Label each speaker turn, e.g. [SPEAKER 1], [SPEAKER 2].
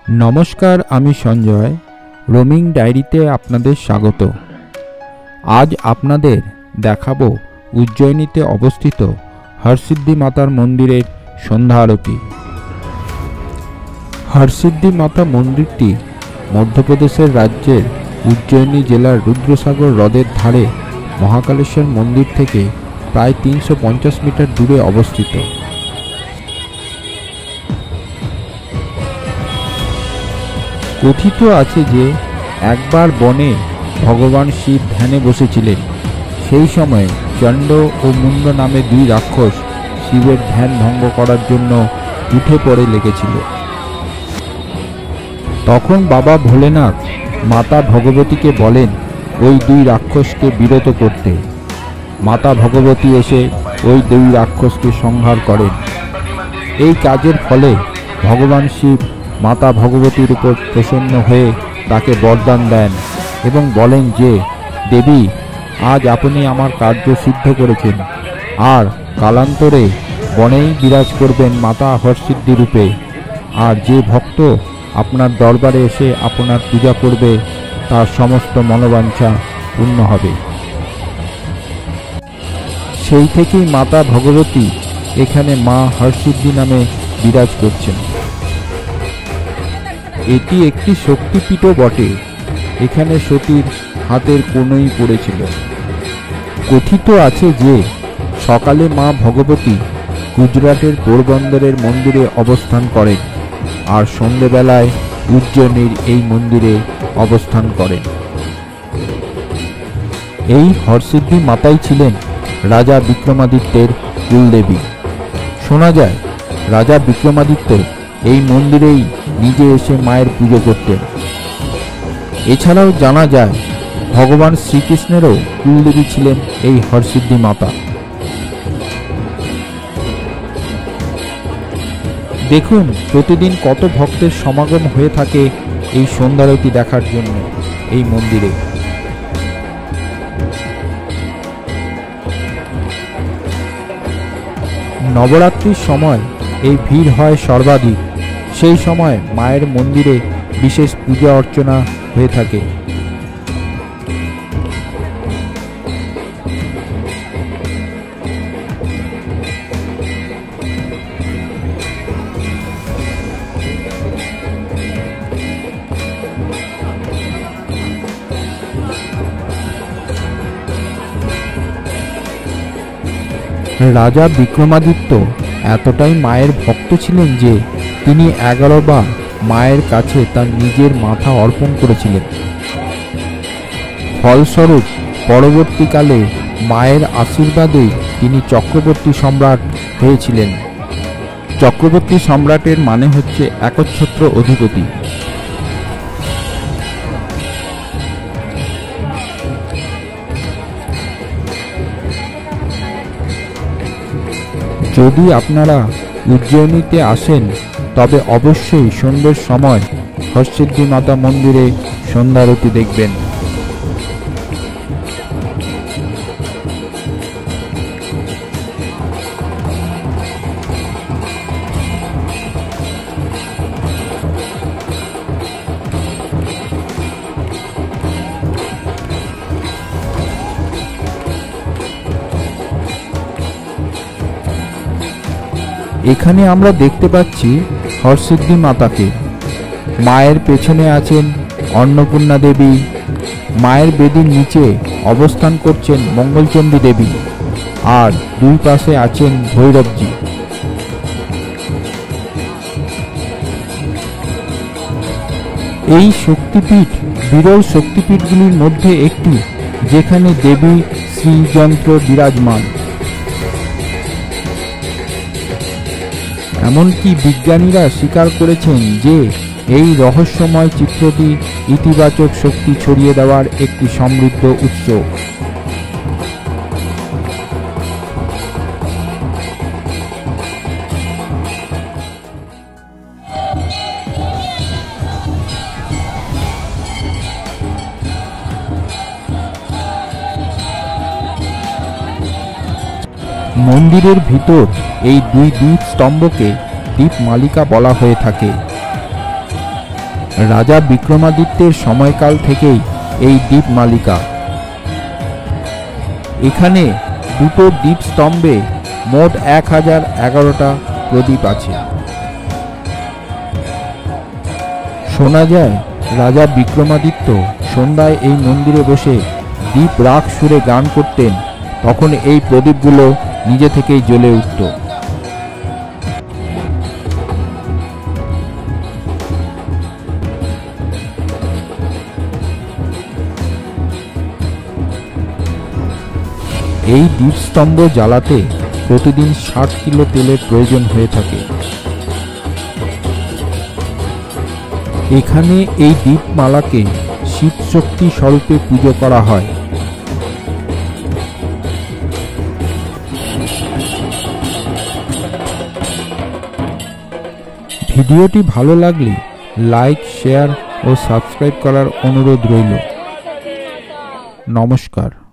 [SPEAKER 1] নমস্কার, আমি সঞ্জয়। রোমিং ডায়েরিতে আপনাদের স্বাগত। আজ আপনাদের দেখাবো উজ্জয়িনীতে অবস্থিত হরসিদ্ধি মাতার মন্দিরের সন্ধ্যা আরতি। হরসিদ্ধি মাতা মন্দিরটি মধ্যপ্রদেশের রাজ্যের উজ্জয়িনী জেলার রুদ্রসাগর হ্রদের ধারে মহাকালেশ্বর মন্দির থেকে প্রায় 350 মিটার দূরে অবস্থিত। কথিত আছে যে একবার বনে ভগবান শিব ধ্যানে বসেছিলেন। সেই সময়ে চণ্ড ও মুন্ড নামে দুই রাক্ষস শিবের ধ্যান ভঙ্গ করার জন্য উঠে পড়ে লেগেছিল। তখন বাবা ভোলেনাথ মাতা ভগবতীকে বলেন ওই দুই রাক্ষসকে বিরত করতে। মাতা ভগবতী এসে ওই দুই রাক্ষসকে সংহার করেন। এই কাজের ফলে ভগবান শিব মাতা ভগবতীর উপর প্রসন্ন হয়ে তাকে বরদান দেন এবং বলেন যে, দেবী, আজ আপনি আমার কার্য সিদ্ধ করেছেন, আর কালান্তরে বনেই বিরাজ করবেন মাতা হরসিদ্ধি রূপে, আর যে ভক্ত আপনার দরবারে এসে আপনার পূজা করবে তার সমস্ত মনোবাঞ্ছা পূর্ণ হবে। সেই থেকেই মাতা ভগবতী এখানে মা হরসিদ্ধি নামে বিরাজ করছেন। এটি একটি শক্তিপীঠও বটে। এখানে সতীর হাতের কনুই পড়েছিল। কথিত আছে যে সকালে মা ভগবতী গুজরাটের পোরবন্দরের মন্দিরে অবস্থান করেন, আর সন্ধ্যেবেলায় উজ্জয়িনীর এই মন্দিরে অবস্থান করেন। এই হরসিদ্ধি মাতাই ছিলেন রাজা বিক্রমাদিত্যের কুলদেবী। শোনা যায় রাজা বিক্রমাদিত্য এই মন্দিরেই নিজে এসে মায়ের পুজো করতেন। এছাড়াও জানা যায় ভগবান শ্রীকৃষ্ণেরও কুলদেবী ছিলেন এই হরসিদ্ধি মাতা। দেখুন প্রতিদিন কত ভক্তের সমাগম হয়ে থাকে এই সন্ধ্যারতি দেখার জন্য এই মন্দিরে। নবরাত্রির সময় এই ভিড় হয় সর্বাধিক। সেই সময় মায়ের মন্দিরে বিশেষ পূজা অর্চনা হয়ে থাকে। রাজা বিক্রমাদিত্য এতটাই মায়ের ভক্ত ছিলেন যে তিনি 11 বার মায়ের কাছে তার নিজের মাথা অর্পণ করেছিলেন। ফলস্বরূপ পরবর্তীকালে মায়ের আশীর্বাদে তিনি চক্রবর্তী সম্রাট হয়েছিলেন। চক্রবর্তী সম্রাটের মানে হচ্ছে একচ্ছত্র অধিপতি। যদি আপনারা উজ্জয়িনীতে আসেন তবে অবশ্যই সন্ধ্যের সময় হরসিদ্ধি মাতা মন্দিরে সন্ধ্যারতি দেখবেন। এখানে আমরা দেখতে পাচ্ছি হরসিদ্ধি মাতাকে। মায়ের পেছনে আছেন অন্নপূর্ণা দেবী। মায়ের বেদির নিচে অবস্থান করছেন মঙ্গলচণ্ডী দেবী, আর দুই পাশে আছেন ভৈরবজি। এই শক্তিপীঠ বিরল শক্তিপীঠগুলির মধ্যে একটি, যেখানে দেবী শ্রীযন্ত্র বিরাজমান। এমনকি বিজ্ঞানীরা স্বীকার করেছেন যে এই রহস্যময় চিত্রটি ইতিবাচক শক্তি ছড়িয়ে দেওয়ার একটি সমৃদ্ধ উৎস। মন্দিরের ভিতর এই দুই দীপ স্তম্ভকে দীপ মালিকা বলা হয়ে থাকে। রাজা বিক্রমাদিত্যের সময়কাল থেকেই এই দ্বীপমালিকা। এখানে দুটো দ্বীপস্তম্ভে মোট 1011টা প্রদীপ আছে। শোনা যায় রাজা বিক্রমাদিত্য সন্ধ্যায় এই মন্দিরে বসে দ্বীপ রাগ সুরে গান করতেন, তখন এই প্রদীপগুলো নিজে থেকেই জ্বলে উঠত। এই দ্বীপস্তম্ভ জ্বালাতে প্রতিদিন 60 কিলো তেলের প্রয়োজন হয়ে থাকে। এখানে এই দ্বীপমালাকে শিব শক্তি স্বরূপে পুজো করা হয়। ভিডিওটি ভালো লাগলে লাইক, শেয়ার ও সাবস্ক্রাইব করার অনুরোধ রইল। নমস্কার।